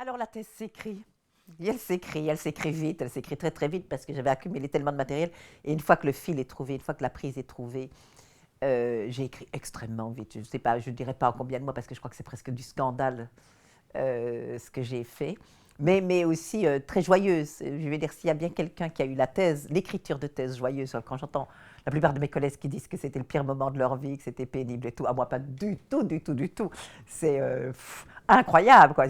Alors la thèse s'écrit. Et elle s'écrit vite, elle s'écrit très très vite parce que j'avais accumulé tellement de matériel. Et une fois que le fil est trouvé, une fois que la prise est trouvée, j'ai écrit extrêmement vite. Je ne sais pas, je ne dirais pas en combien de mois parce que je crois que c'est presque du scandale ce que j'ai fait. Mais aussi très joyeuse. Je veux dire, s'il y a bien quelqu'un qui a eu la thèse, l'écriture de thèse joyeuse, quand j'entends la plupart de mes collègues qui disent que c'était le pire moment de leur vie, que c'était pénible et tout, à moi pas du tout, du tout, du tout. C'est incroyable, quoi.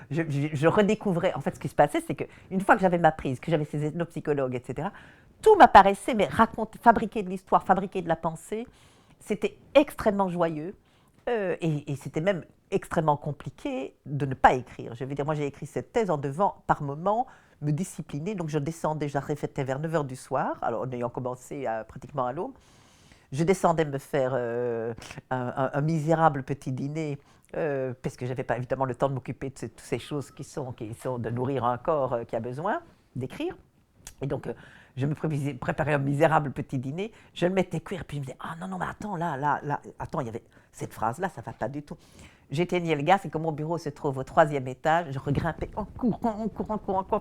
Je redécouvrais, en fait, ce qui se passait, c'est qu'une fois que j'avais ma prise, que j'avais ces ethnopsychologues, etc., tout m'apparaissait, mais raconter, fabriquer de l'histoire, fabriquer de la pensée, c'était extrêmement joyeux. Et c'était même extrêmement compliqué de ne pas écrire. Je veux dire, moi j'ai écrit cette thèse en devant, par moment, me discipliner. Donc je descendais, j'arrêtais vers 9 h du soir, alors en ayant commencé pratiquement à l'aube. Je descendais me faire un misérable petit dîner, parce que je n'avais pas évidemment le temps de m'occuper de toutes ces choses qui sont de nourrir un corps qui a besoin d'écrire. Et donc, je me préparais un misérable petit dîner, je le mettais cuire, puis je me disais, ah non, non, mais attends, là, attends, il y avait cette phrase-là, ça ne va pas du tout. J'éteignais le gaz, et comme mon bureau se trouve au 3e étage, je regrimpais en courant,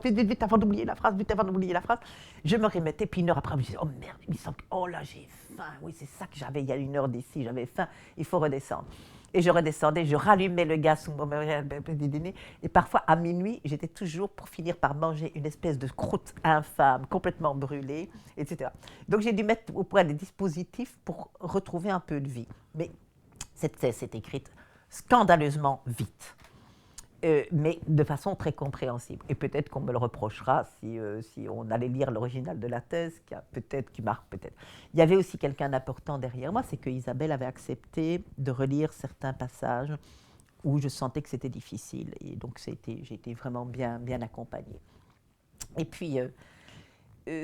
vite, vite, vite, avant d'oublier la phrase, vite, avant d'oublier la phrase. Je me remettais, puis 1 heure après, je me disais, oh merde, il me semble que, oh là, j'ai faim, oui, c'est ça que j'avais il y a 1 heure d'ici, j'avais faim, il faut redescendre. Et je redescendais, je rallumais le gaz sous mon petit dîner. Et parfois, à minuit, j'étais toujours pour finir par manger une espèce de croûte infâme, complètement brûlée, etc. Donc, j'ai dû mettre au point des dispositifs pour retrouver un peu de vie. Mais cette thèse s'est écrite scandaleusement vite, mais de façon très compréhensible. Et peut-être qu'on me le reprochera si on allait lire l'original de la thèse, qui marque peut-être. Il y avait aussi quelqu'un d'important derrière moi, c'est que Isabelle avait accepté de relire certains passages où je sentais que c'était difficile. Et donc j'ai été vraiment bien accompagnée. Et puis,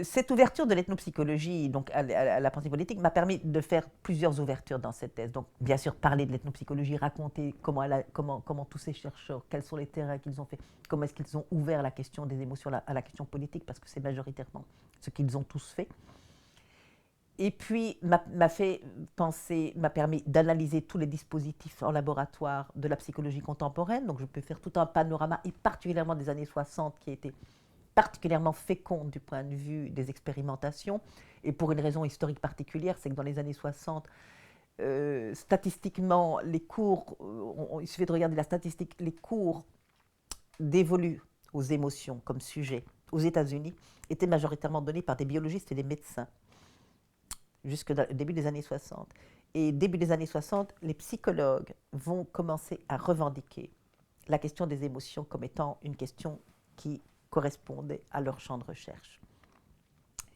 cette ouverture de l'ethnopsychologie donc à la pensée politique m'a permis de faire plusieurs ouvertures dans cette thèse. Donc, bien sûr, parler de l'ethnopsychologie, raconter comment tous ces chercheurs, quels sont les terrains qu'ils ont fait, comment est-ce qu'ils ont ouvert la question des émotions à la question politique, parce que c'est majoritairement ce qu'ils ont tous fait. Et puis, m'a permis d'analyser tous les dispositifs en laboratoire de la psychologie contemporaine. Donc, je peux faire tout un panorama, et particulièrement des années 60, qui a été particulièrement féconde du point de vue des expérimentations, et pour une raison historique particulière, c'est que dans les années 60, statistiquement, les cours, il suffit de regarder la statistique, les cours dévolus aux émotions comme sujet aux États-Unis étaient majoritairement donnés par des biologistes et des médecins, jusqu'au début des années 60. Et début des années 60, les psychologues vont commencer à revendiquer la question des émotions comme étant une question qui correspondait à leur champ de recherche.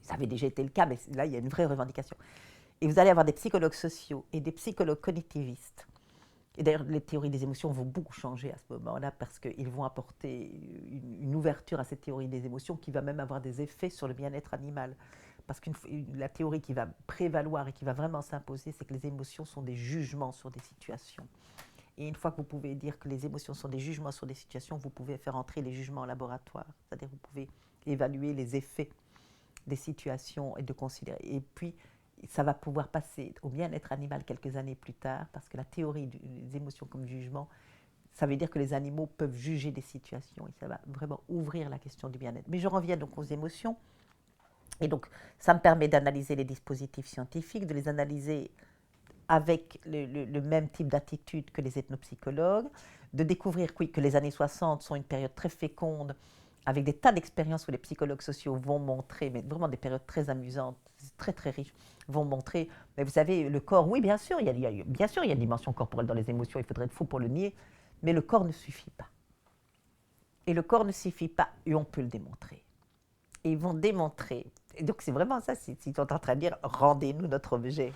Ça avait déjà été le cas, mais là, il y a une vraie revendication. Et vous allez avoir des psychologues sociaux et des psychologues cognitivistes. Et d'ailleurs, les théories des émotions vont beaucoup changer à ce moment-là parce qu'ils vont apporter une ouverture à cette théorie des émotions qui va même avoir des effets sur le bien-être animal. Parce que la théorie qui va prévaloir et qui va vraiment s'imposer, c'est que les émotions sont des jugements sur des situations. Et une fois que vous pouvez dire que les émotions sont des jugements sur des situations, vous pouvez faire entrer les jugements en laboratoire. C'est-à-dire que vous pouvez évaluer les effets des situations et de considérer. Et puis, ça va pouvoir passer au bien-être animal quelques années plus tard, parce que la théorie des émotions comme jugement, ça veut dire que les animaux peuvent juger des situations, et ça va vraiment ouvrir la question du bien-être. Mais je reviens donc aux émotions, et donc ça me permet d'analyser les dispositifs scientifiques, de les analyser avec le même type d'attitude que les ethnopsychologues, de découvrir que les années 60 sont une période très féconde, avec des tas d'expériences où les psychologues sociaux vont montrer, mais vraiment des périodes très amusantes, très très riches, vont montrer, mais vous savez, le corps, oui, bien sûr, bien sûr, il y a une dimension corporelle dans les émotions, il faudrait être fou pour le nier, mais le corps ne suffit pas. Et le corps ne suffit pas, et on peut le démontrer. Et ils vont démontrer. Et donc c'est vraiment ça, ils sont en train de dire, rendez-nous notre objet,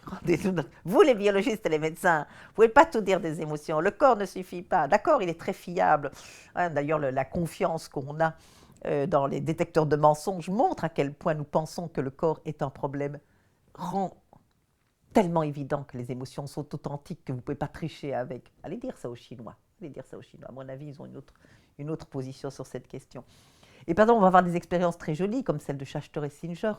vous les biologistes et les médecins, vous ne pouvez pas tout dire des émotions, le corps ne suffit pas, d'accord, il est très fiable, hein, d'ailleurs la confiance qu'on a dans les détecteurs de mensonges montrent à quel point nous pensons que le corps est un problème, rend tellement évident que les émotions sont authentiques, que vous ne pouvez pas tricher avec. Allez dire ça aux Chinois. Allez dire ça aux Chinois. À mon avis, ils ont une autre position sur cette question. Et par exemple, on va avoir des expériences très jolies, comme celle de Schachter et Singer.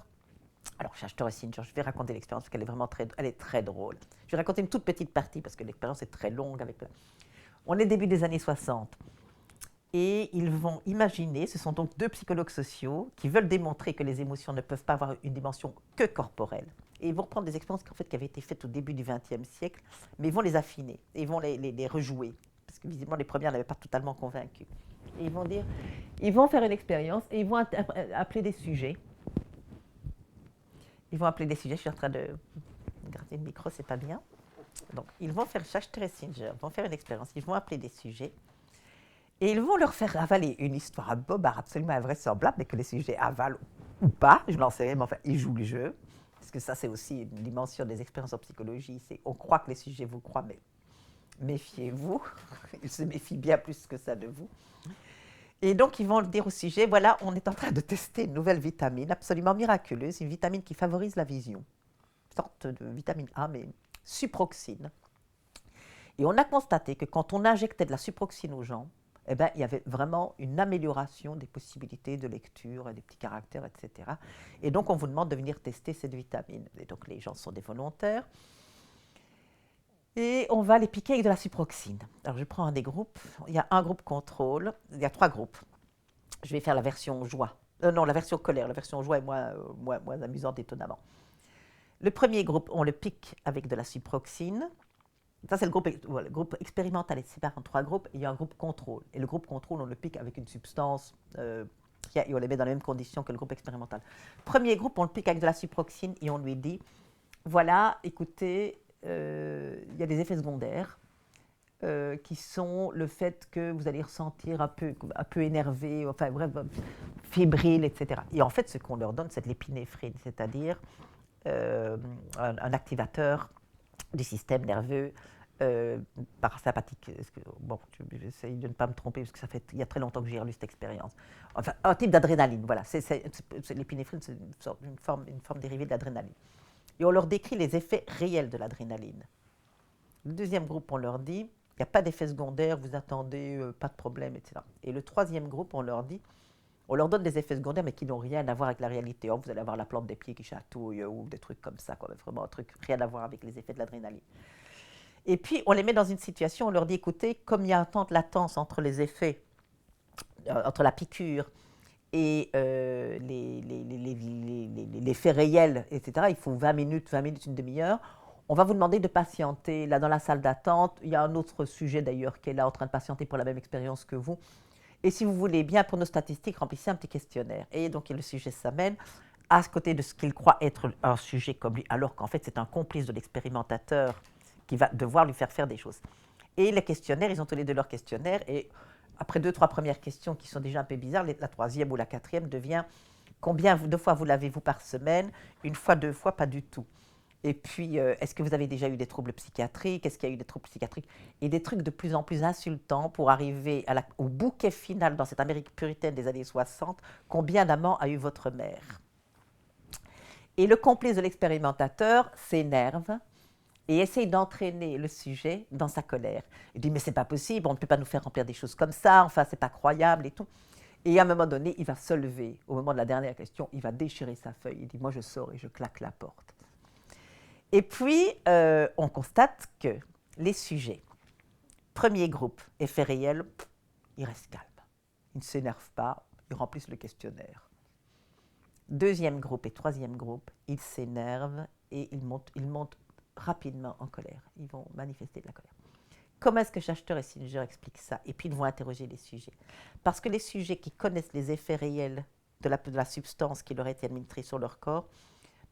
Alors, Schachter et Singer, je vais raconter l'expérience parce qu'elle est vraiment très drôle. Je vais raconter une toute petite partie parce que l'expérience est très longue. On est début des années 60. Et ils vont imaginer, ce sont donc deux psychologues sociaux qui veulent démontrer que les émotions ne peuvent pas avoir une dimension que corporelle. Et ils vont reprendre des expériences qui avaient été faites au début du XXe siècle, mais ils vont les affiner, et ils vont les rejouer, parce que visiblement les premières n'avaient pas totalement convaincu. Et ils vont faire une expérience et ils vont appeler des sujets. Ils vont appeler des sujets, je suis en train de garder le micro, c'est pas bien. Donc ils vont faire, Schachter et Singer vont faire une expérience, ils vont appeler des sujets. Et ils vont leur faire avaler une histoire bobard absolument invraisemblable, mais que les sujets avalent ou pas, je n'en sais rien, mais enfin, ils jouent le jeu. Parce que ça, c'est aussi une dimension des expériences en psychologie, c'est on croit que les sujets vous croient, mais méfiez-vous, ils se méfient bien plus que ça de vous. Et donc, ils vont dire au sujet, voilà, on est en train de tester une nouvelle vitamine absolument miraculeuse, une vitamine qui favorise la vision, une sorte de vitamine A, mais suproxine. Et on a constaté que quand on injectait de la suproxine aux gens, eh bien, il y avait vraiment une amélioration des possibilités de lecture, des petits caractères, etc. Et donc, on vous demande de venir tester cette vitamine. Et donc, les gens sont des volontaires. Et on va les piquer avec de la suproxine. Alors, je prends un des groupes. Il y a un groupe contrôle. Il y a 3 groupes. Je vais faire la version joie. Non, la version colère. La version joie est moins amusante, étonnamment. Le premier groupe, on le pique avec de la suproxine. Ça, c'est le groupe expérimental. C'est séparé en 3 groupes. Il y a un groupe contrôle. Et le groupe contrôle, on le pique avec une substance et on les met dans les mêmes conditions que le groupe expérimental. Premier groupe, on le pique avec de la suproxine et on lui dit, voilà, écoutez, il y a des effets secondaires qui sont le fait que vous allez ressentir un peu énervé, enfin bref, fébrile, etc. Et en fait, ce qu'on leur donne, c'est de l'épinéphrine, c'est-à-dire un activateur du système nerveux parasympathique. Bon, j'essaie de ne pas me tromper parce que il y a très longtemps que j'ai relu cette expérience. Enfin, un type d'adrénaline, voilà. L'épinéphrine, c'est une forme dérivée de l'adrénaline. Et on leur décrit les effets réels de l'adrénaline. Le deuxième groupe, on leur dit, il n'y a pas d'effet secondaire, vous attendez, pas de problème, etc. Et le troisième groupe, on leur donne des effets secondaires, mais qui n'ont rien à voir avec la réalité. Oh, vous allez avoir la plante des pieds qui chatouille ou des trucs comme ça, quoi. Vraiment un truc rien à voir avec les effets de l'adrénaline. Et puis, on les met dans une situation, on leur dit, écoutez, comme il y a un temps de latence entre les effets, entre la piqûre et les faits réels, etc., il faut 20 minutes, une demi-heure. On va vous demander de patienter. Là, dans la salle d'attente, il y a un autre sujet d'ailleurs qui est là en train de patienter pour la même expérience que vous. Et si vous voulez bien, pour nos statistiques, remplissez un petit questionnaire. Et donc, le sujet s'amène à côté de ce qu'il croit être un sujet comme lui, alors qu'en fait, c'est un complice de l'expérimentateur qui va devoir lui faire des choses. Et les questionnaires, ils ont tous les deux leurs questionnaires. Et après 2-3 premières questions qui sont déjà un peu bizarres, la troisième ou la quatrième devient combien de fois vous lavez-vous par semaine? 1 fois, 2 fois, pas du tout. Et puis, est-ce que vous avez déjà eu des troubles psychiatriques? Est-ce qu'il y a eu des troubles psychiatriques? Et des trucs de plus en plus insultants pour arriver au bouquet final dans cette Amérique puritaine des années 60. Combien d'amants a eu votre mère? Et le complice de l'expérimentateur s'énerve et essaye d'entraîner le sujet dans sa colère. Il dit, mais c'est pas possible, on ne peut pas nous faire remplir des choses comme ça, enfin, c'est pas croyable et tout. Et à un moment donné, il va se lever. Au moment de la dernière question, il va déchirer sa feuille. Il dit, moi, je sors et je claque la porte. Et puis, on constate que les sujets, premier groupe, effet réel, ils restent calmes. Ils ne s'énervent pas, ils remplissent le questionnaire. Deuxième groupe et troisième groupe, ils s'énervent et ils montent rapidement en colère. Ils vont manifester de la colère. Comment est-ce que Schachter et Singer expliquent ça? Et puis, ils vont interroger les sujets. Parce que les sujets qui connaissent les effets réels de la substance qui leur a été administrée sur leur corps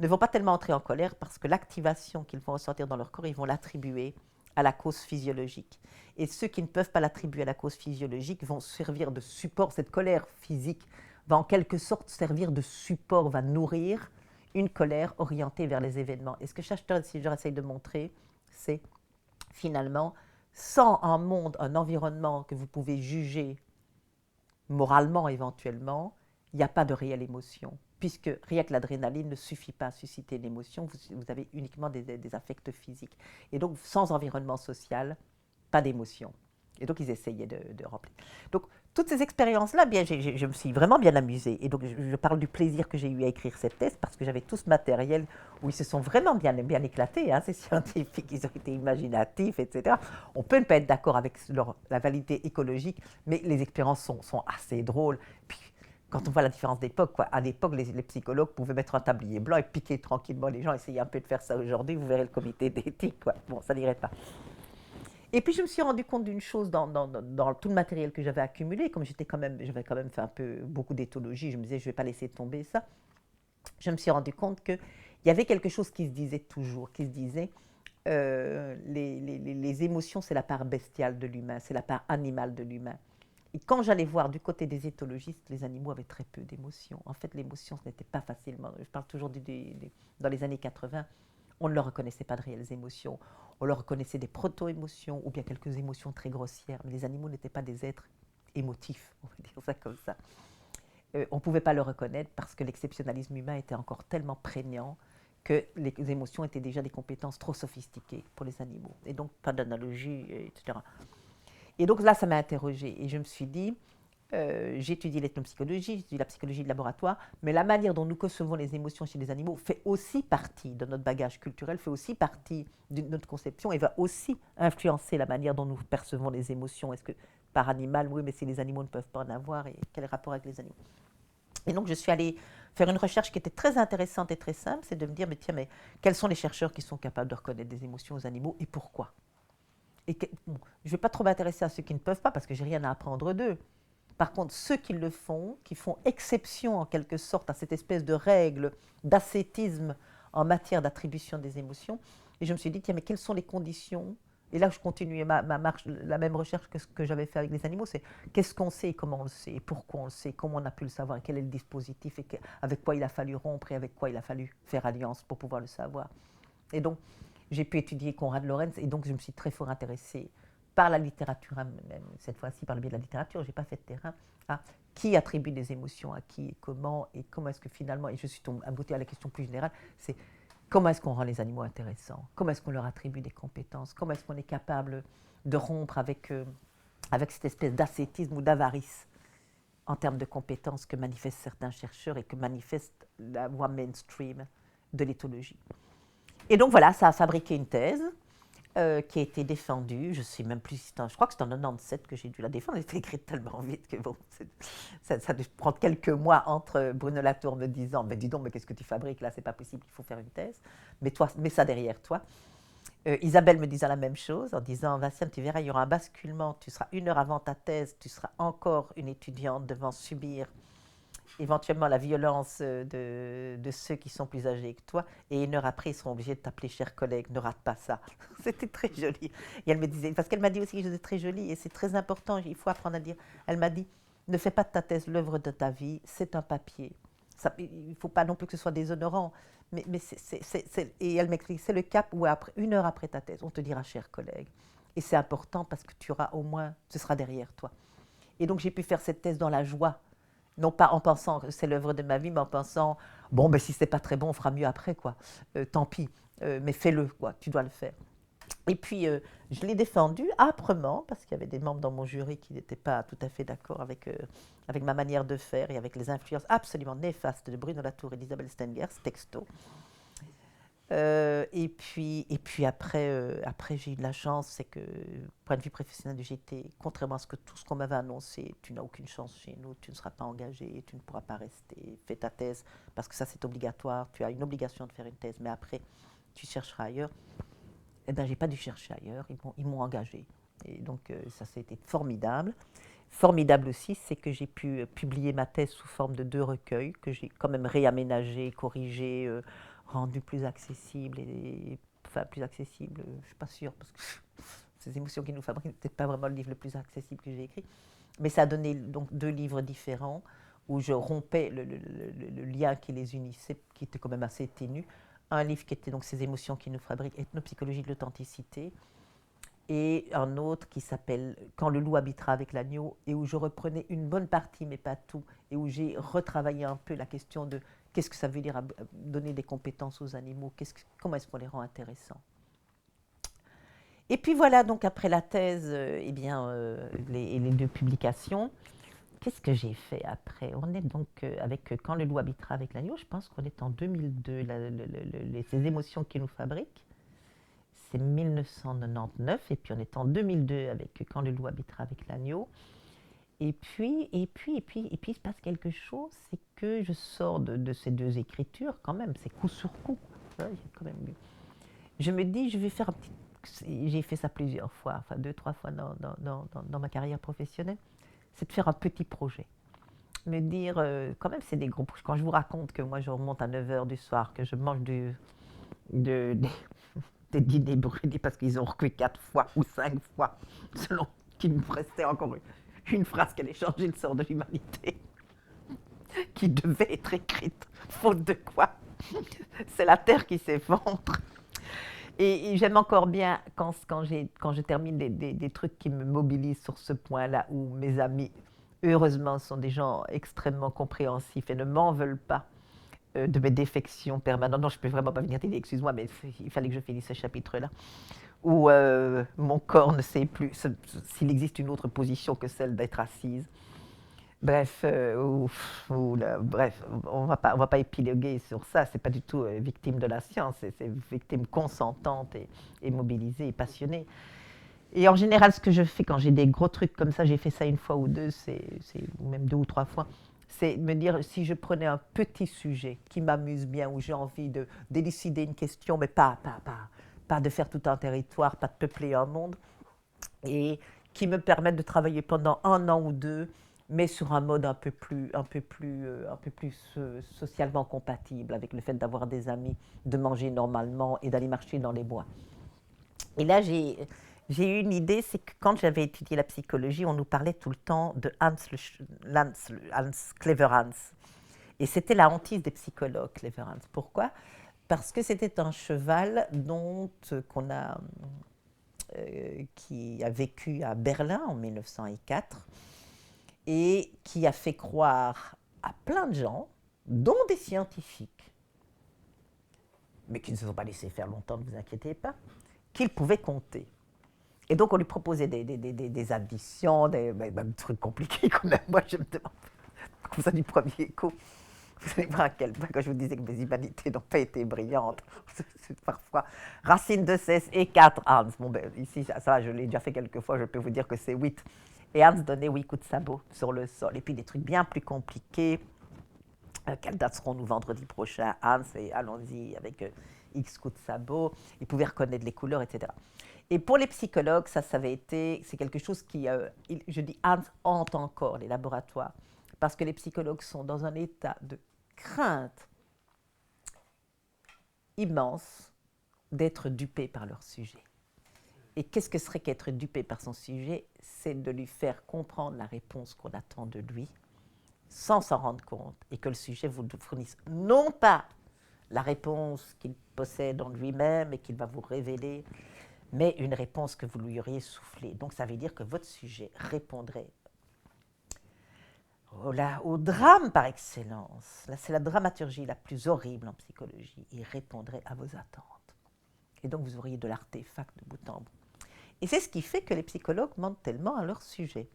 ne vont pas tellement entrer en colère parce que l'activation qu'ils vont ressentir dans leur corps, ils vont l'attribuer à la cause physiologique. Et ceux qui ne peuvent pas l'attribuer à la cause physiologique vont servir de support. Cette colère physique va en quelque sorte servir de support, va nourrir une colère orientée vers les événements. Et ce que Schachter et Singer essayent de montrer, c'est finalement, sans un environnement que vous pouvez juger moralement éventuellement, il n'y a pas de réelle émotion, puisque rien que l'adrénaline ne suffit pas à susciter une émotion, vous avez uniquement des affects physiques. Et donc, sans environnement social, pas d'émotion. Et donc, ils essayaient de remplir. Donc, toutes ces expériences-là, bien, je me suis vraiment bien amusée. Et donc, je parle du plaisir que j'ai eu à écrire cette thèse, parce que j'avais tout ce matériel où ils se sont vraiment bien éclatés, hein, ces scientifiques, ils ont été imaginatifs, etc. On peut ne pas être d'accord avec la validité écologique, mais les expériences sont assez drôles. Puis, quand on voit la différence d'époque, quoi, à l'époque, les psychologues pouvaient mettre un tablier blanc et piquer tranquillement les gens, essayer un peu de faire ça aujourd'hui, vous verrez le comité d'éthique, quoi. Bon, ça n'irait pas. Et puis je me suis rendu compte d'une chose dans tout le matériel que j'avais accumulé, comme j'avais quand même fait un peu beaucoup d'éthologie, je me disais je ne vais pas laisser tomber ça. Je me suis rendu compte qu'il y avait quelque chose qui se disait toujours, qui se disait les émotions, c'est la part bestiale de l'humain, c'est la part animale de l'humain. Et quand j'allais voir du côté des éthologistes, les animaux avaient très peu d'émotions. En fait, l'émotion, ce n'était pas facilement. Je parle toujours dans les années 80, on ne leur reconnaissait pas de réelles émotions. On leur reconnaissait des proto-émotions ou bien quelques émotions très grossières. Mais les animaux n'étaient pas des êtres émotifs, on va dire ça comme ça. On ne pouvait pas le reconnaître parce que l'exceptionnalisme humain était encore tellement prégnant que les émotions étaient déjà des compétences trop sophistiquées pour les animaux. Et donc, pas d'analogie, etc. Et donc là, ça m'a interrogée. Et je me suis dit, j'étudie l'ethnopsychologie, j'étudie la psychologie de laboratoire, mais la manière dont nous concevons les émotions chez les animaux fait aussi partie de notre bagage culturel, fait aussi partie de notre conception et va aussi influencer la manière dont nous percevons les émotions. Est-ce que par animal, oui, mais si les animaux ne peuvent pas en avoir, et quel est le rapport avec les animaux? Et donc, je suis allée faire une recherche qui était très intéressante et très simple, c'est de me dire, mais tiens, mais quels sont les chercheurs qui sont capables de reconnaître des émotions aux animaux et pourquoi? Bon, je ne vais pas trop m'intéresser à ceux qui ne peuvent pas parce que j'ai rien à apprendre d'eux. Par contre, ceux qui le font, qui font exception en quelque sorte à cette espèce de règle d'ascétisme en matière d'attribution des émotions, et je me suis dit, tiens, mais quelles sont les conditions? Et là, je continuais ma marche, la même recherche que ce que j'avais fait avec les animaux, c'est qu'est-ce qu'on sait et comment on le sait, et pourquoi on le sait, comment on a pu le savoir, et quel est le dispositif, et avec quoi il a fallu rompre, et avec quoi il a fallu faire alliance pour pouvoir le savoir. Et donc, j'ai pu étudier Konrad Lorenz, et donc je me suis très fort intéressée par la littérature, même cette fois-ci par le biais de la littérature, je n'ai pas fait de terrain, à qui attribue des émotions à qui et comment est-ce que finalement, et je suis aboutie à la question plus générale, c'est comment est-ce qu'on rend les animaux intéressants, comment est-ce qu'on leur attribue des compétences, comment est-ce qu'on est capable de rompre avec cette espèce d'ascétisme ou d'avarice en termes de compétences que manifestent certains chercheurs et que manifeste la voie mainstream de l'éthologie. Et donc voilà, ça a fabriqué une thèse qui a été défendue. Je ne sais même plus, je crois que c'est en 97 que j'ai dû la défendre. Elle était écrite tellement vite que bon, ça a dû prendre quelques mois entre Bruno Latour me disant mais dis donc, mais qu'est-ce que tu fabriques là, c'est pas possible, il faut faire une thèse. Mais toi, mets ça derrière toi. Isabelle me disant la même chose en disant Vinciane, tu verras, il y aura un basculement, tu seras 1 heure avant ta thèse, tu seras encore une étudiante devant subir éventuellement la violence de ceux qui sont plus âgés que toi, et 1 heure après, ils seront obligés de t'appeler cher collègue, ne rate pas ça. C'était très joli. Et elle me disait, parce qu'elle m'a dit aussi que j'étais très jolie, et c'est très important, il faut apprendre à dire. Elle m'a dit, ne fais pas de ta thèse l'œuvre de ta vie, c'est un papier. Ça, il ne faut pas non plus que ce soit déshonorant, mais et elle m'explique, c'est le cap où après, 1 heure après ta thèse, on te dira cher collègue. Et c'est important parce que tu auras au moins, ce sera derrière toi. Et donc j'ai pu faire cette thèse dans la joie, non pas en pensant que c'est l'œuvre de ma vie, mais en pensant, bon, ben, si c'est pas très bon, on fera mieux après, quoi. Tant pis, mais fais-le, quoi, tu dois le faire. Et puis, je l'ai défendu âprement, parce qu'il y avait des membres dans mon jury qui n'étaient pas tout à fait d'accord avec ma manière de faire et avec les influences absolument néfastes de Bruno Latour et d'Isabelle Stengers, texto. Et puis après, j'ai eu de la chance, c'est que, point de vue professionnel, j'étais, contrairement à tout ce qu'on m'avait annoncé, tu n'as aucune chance chez nous, tu ne seras pas engagé, tu ne pourras pas rester, fais ta thèse, parce que ça c'est obligatoire, tu as une obligation de faire une thèse, mais après, tu chercheras ailleurs. Eh bien, j'ai pas dû chercher ailleurs, ils m'ont engagé. Et donc, ça, c'était formidable. Formidable aussi, c'est que j'ai pu publier ma thèse sous forme de 2 recueils, que j'ai quand même réaménagé, corrigé, rendu plus accessible. Enfin, plus accessible, je ne suis pas sûre, parce que ces émotions qui nous fabriquent, c'est peut-être pas vraiment le livre le plus accessible que j'ai écrit. Mais ça a donné donc 2 livres différents, où je rompais le lien qui les unissait, qui était quand même assez ténu. Un livre qui était donc Ces émotions qui nous fabriquent, ethnopsychologie de l'authenticité, et un autre qui s'appelle Quand le loup habitera avec l'agneau, et où je reprenais une bonne partie, mais pas tout, et où j'ai retravaillé un peu la question de qu'est-ce que ça veut dire donner des compétences aux animaux, comment est-ce qu'on les rend intéressants. Et puis voilà, donc après la thèse, eh bien, les deux publications, qu'est-ce que j'ai fait après? On est donc avec Quand le loup habitera avec l'agneau, je pense qu'on est en 2002, ces émotions qui nous fabriquent. C'est 1999, et puis on est en 2002 avec Quand le loup habitera avec l'agneau. Et puis, il se passe quelque chose, c'est que je sors de ces deux écritures, quand même, c'est coup sur coup. Ouais, quand même, je me dis, je vais faire un petit. J'ai fait ça plusieurs fois, enfin 2, 3 fois dans ma carrière professionnelle, c'est de faire un petit projet. Me dire, quand même, c'est des gros projets. Quand je vous raconte que moi, je remonte à 9h du soir, que je mange de, des dîners brûlés parce qu'ils ont recuit 4 fois ou 5 fois, selon qu'il me restait encore une phrase qui allait changer le sort de l'humanité, qui devait être écrite, faute de quoi c'est la terre qui s'effondre. Et j'aime encore bien quand je termine des trucs qui me mobilisent sur ce point-là, où mes amis, heureusement, sont des gens extrêmement compréhensifs et ne m'en veulent pas de mes défections permanentes. Non, je ne peux vraiment pas venir t'aider, excuse-moi, mais il fallait que je finisse ce chapitre-là, où mon corps ne sait plus s'il existe une autre position que celle d'être assise. Bref, bref, on va pas épiloguer sur ça. C'est pas du tout victime de la science, c'est victime consentante et mobilisée et passionnée. Et en général, ce que je fais quand j'ai des gros trucs comme ça, j'ai fait ça une fois ou deux, ou même 2 ou 3 fois, c'est me dire si je prenais un petit sujet qui m'amuse bien, où j'ai envie d'élucider une question, mais pas de faire tout un territoire, pas de peupler un monde, et qui me permettent de travailler pendant 1 an ou 2, mais sur un mode un peu plus socialement compatible avec le fait d'avoir des amis, de manger normalement et d'aller marcher dans les bois. Et là, j'ai eu une idée, c'est que quand j'avais étudié la psychologie, on nous parlait tout le temps de Hans Clever Hans. Et c'était la hantise des psychologues, Clever Hans. Pourquoi? Parce que c'était un cheval qui a vécu à Berlin en 1904 et qui a fait croire à plein de gens, dont des scientifiques, mais qui ne se sont pas laissés faire longtemps, ne vous inquiétez pas, qu'il pouvait compter. Et donc on lui proposait des additions, des trucs compliqués quand même. Moi je me demande, comme ça du premier coup, vous allez voir à quel point, quand je vous disais que mes humanités n'ont pas été brillantes, c'est parfois racine de 16 et 4 Hans. Bon, ben, ici, ça, je l'ai déjà fait quelques fois, je peux vous dire que c'est 8. Et Hans donnait 8 coups de sabot sur le sol. Et puis des trucs bien plus compliqués. Quelle date serons-nous vendredi prochain, Hans? Et allons-y avec X coups de sabot. Il pouvait reconnaître les couleurs, etc. Et pour les psychologues, c'est quelque chose qui, je dis, Hans hante encore les laboratoires, parce que les psychologues sont dans un état de crainte immense d'être dupés par leur sujet. Et qu'est-ce que serait qu'être dupé par son sujet? C'est de lui faire comprendre la réponse qu'on attend de lui, sans s'en rendre compte, et que le sujet vous fournisse non pas la réponse qu'il possède en lui-même et qu'il va vous révéler, mais une réponse que vous lui auriez soufflée. Donc ça veut dire que votre sujet répondrait au drame par excellence. Là, c'est la dramaturgie la plus horrible en psychologie. Il répondrait à vos attentes. Et donc vous auriez de l'artefact de bout en bout. Et c'est ce qui fait que les psychologues mentent tellement à leur sujet.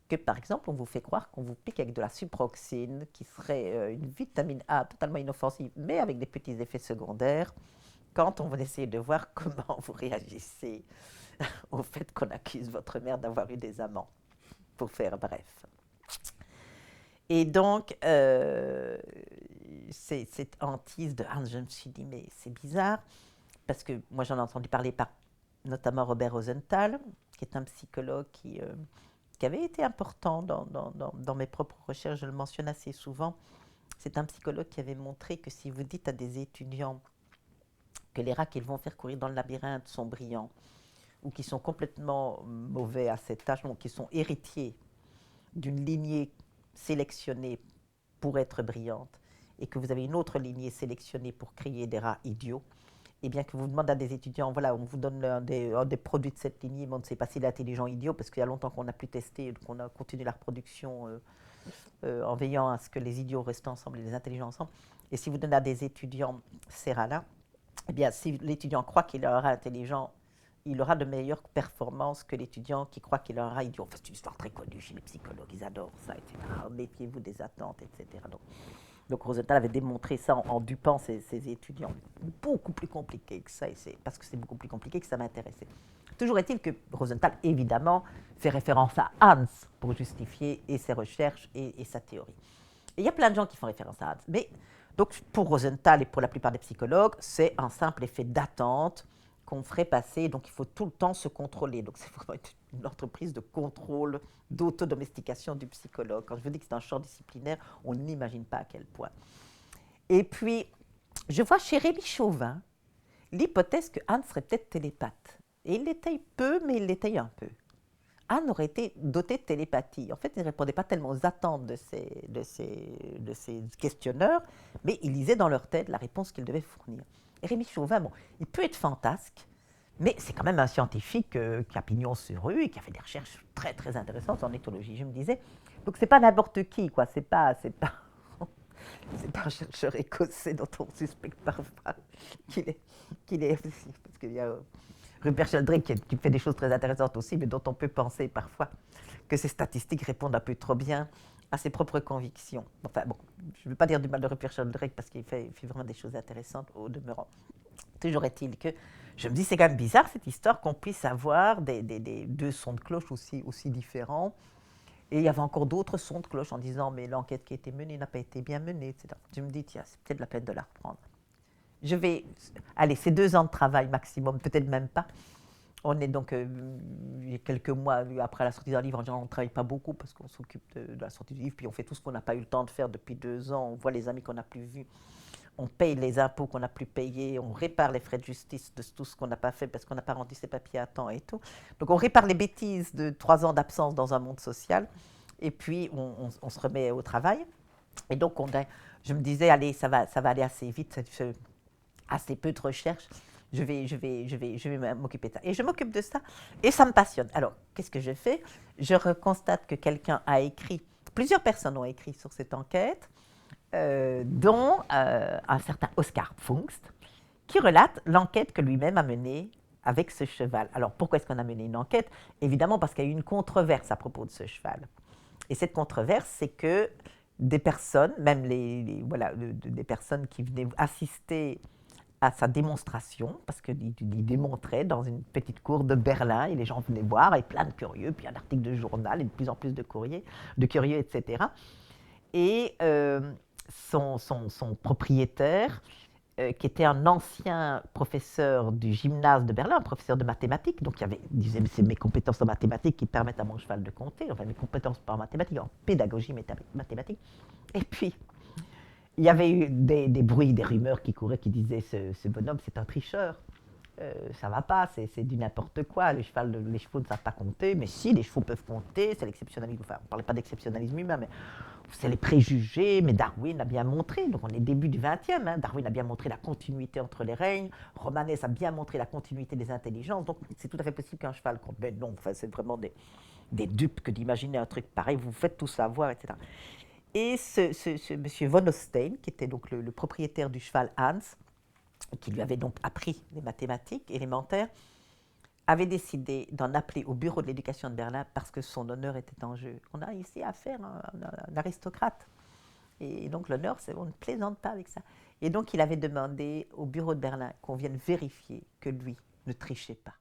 Que par exemple, on vous fait croire qu'on vous pique avec de la ciproxine, qui serait une vitamine A totalement inoffensive, mais avec des petits effets secondaires, quand on va essayer de voir comment vous réagissez au fait qu'on accuse votre mère d'avoir eu des amants, pour faire bref. Et donc, cette hantise de Hans, je me suis dit, mais c'est bizarre, parce que moi j'en ai entendu parler par notamment Robert Rosenthal, qui est un psychologue qui avait été important dans mes propres recherches, je le mentionne assez souvent. C'est un psychologue qui avait montré que si vous dites à des étudiants que les rats qu'ils vont faire courir dans le labyrinthe sont brillants, ou qui sont complètement mauvais à cet âge, donc qui sont héritiers d'une lignée sélectionnée pour être brillante, et que vous avez une autre lignée sélectionnée pour créer des rats idiots, et bien que vous demandez à des étudiants, voilà, on vous donne un des produits de cette lignée, mais on ne sait pas s'il est intelligent ou idiot, parce qu'il y a longtemps qu'on n'a plus testé, qu'on a continué la reproduction en veillant à ce que les idiots restent ensemble et les intelligents ensemble. Et si vous donnez à des étudiants Serala, eh bien, si l'étudiant croit qu'il aura intelligent, il aura de meilleures performances que l'étudiant qui croit qu'il aura idiot. Enfin, c'est une histoire très connue chez les psychologues, ils adorent ça, etc. Méfiez-vous des attentes, etc. Donc Rosenthal avait démontré ça en dupant ses étudiants. Beaucoup plus compliqué que ça, et c'est parce que c'est beaucoup plus compliqué que ça m'intéressait. Toujours est-il que Rosenthal, évidemment, fait référence à Hans pour justifier et ses recherches et sa théorie. Et il y a plein de gens qui font référence à Hans. Mais donc, pour Rosenthal et pour la plupart des psychologues, c'est un simple effet d'attente qu'on ferait passer. Donc, il faut tout le temps se contrôler. Donc, c'est vraiment une entreprise de contrôle, d'autodomestication du psychologue. Quand je vous dis que c'est un champ disciplinaire, on n'imagine pas à quel point. Et puis, je vois chez Rémi Chauvin l'hypothèse que Hans serait peut-être télépathe. Et il l'étaye peu, mais il l'étaye un peu. Anne aurait été dotée de télépathie. En fait, il ne répondait pas tellement aux attentes de ces questionneurs, mais il lisait dans leur tête la réponse qu'ils devaient fournir. Et Rémi Chauvin, bon, il peut être fantasque, mais c'est quand même un scientifique qui a pignon sur rue et qui a fait des recherches très, très intéressantes en éthologie. Je me disais, donc c'est pas n'importe qui, quoi. C'est pas c'est pas un chercheur écossais dont on suspecte parfois qu'il est parce qu'il y a Rupert Sheldrake qui fait des choses très intéressantes aussi, mais dont on peut penser parfois que ses statistiques répondent un peu trop bien à ses propres convictions. Enfin bon, je ne veux pas dire du mal de Rupert Sheldrake parce qu'il fait vraiment des choses intéressantes au demeurant. Toujours est-il que je me dis, c'est quand même bizarre cette histoire qu'on puisse avoir des deux sons de cloche aussi différents. Et il y avait encore d'autres sons de cloche en disant, mais l'enquête qui a été menée n'a pas été bien menée, etc. Je me dis, tiens, c'est peut-être la peine de la reprendre. Je vais, allez, c'est 2 ans de travail maximum, peut-être même pas. On est donc, il y a quelques mois après la sortie d'un livre, en général, on ne travaille pas beaucoup parce qu'on s'occupe de la sortie du livre, puis on fait tout ce qu'on n'a pas eu le temps de faire depuis 2 ans, on voit les amis qu'on n'a plus vus, on paye les impôts qu'on n'a plus payés, on répare les frais de justice de tout ce qu'on n'a pas fait parce qu'on n'a pas rendu ses papiers à temps et tout. Donc on répare les bêtises de 3 ans d'absence dans un monde social, et puis on se remet au travail. Et donc je me disais, allez, ça va aller assez vite, assez peu de recherche, je vais m'occuper de ça. Et je m'occupe de ça, et ça me passionne. Alors, qu'est-ce que je fais? Je constate que quelqu'un a écrit, plusieurs personnes ont écrit sur cette enquête, dont un certain Oscar Pfungst, qui relate l'enquête que lui-même a menée avec ce cheval. Alors, pourquoi est-ce qu'on a mené une enquête? Évidemment parce qu'il y a eu une controverse à propos de ce cheval. Et cette controverse, c'est que des personnes, même voilà, des personnes qui venaient assister à sa démonstration, parce qu'il démontrait dans une petite cour de Berlin, et les gens venaient voir, et plein de curieux, puis un article de journal, et de plus en plus de curieux, etc. Et son propriétaire, qui était un ancien professeur du gymnase de Berlin, un professeur de mathématiques, donc il disait, c'est mes compétences en mathématiques qui permettent à mon cheval de compter, enfin mes compétences pas en mathématiques, en pédagogie mathématique. Et puis, il y avait eu des bruits, des rumeurs qui couraient, qui disaient ce bonhomme, c'est un tricheur. Ça va pas, c'est du n'importe quoi. Les chevaux ne savent pas compter, mais si, les chevaux peuvent compter, c'est l'exceptionnalisme. Enfin, on ne parlait pas d'exceptionnalisme humain, mais c'est les préjugés. Mais Darwin a bien montré, donc on est début du XXe, Darwin a bien montré la continuité entre les règnes, Romanes a bien montré la continuité des intelligences, donc c'est tout à fait possible qu'un cheval compte. Mais non, enfin, c'est vraiment des dupes que d'imaginer un truc pareil, vous faites tout savoir, etc. Et ce monsieur von Ostein, qui était donc le propriétaire du cheval Hans, qui lui avait donc appris les mathématiques élémentaires, avait décidé d'en appeler au bureau de l'éducation de Berlin parce que son honneur était en jeu. On a ici affaire à un aristocrate. Et donc l'honneur, on ne plaisante pas avec ça. Et donc il avait demandé au bureau de Berlin qu'on vienne vérifier que lui ne trichait pas.